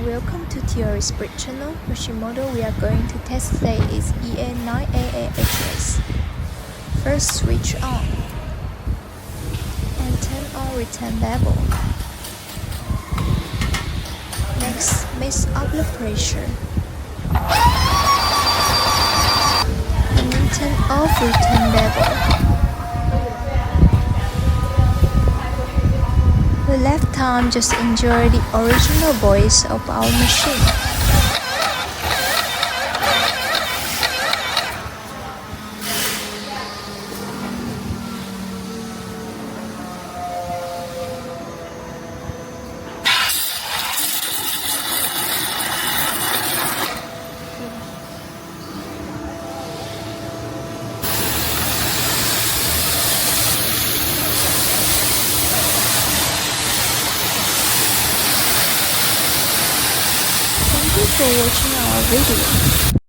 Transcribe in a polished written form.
and welcome to Theory Spread channel. Machine model we are going to test today is EA988HS. First, switch on and turn on return label. Next, mix up the pressure and then turn off return label. The left time, just enjoy the original voice of our machine. Thank you for watching our video.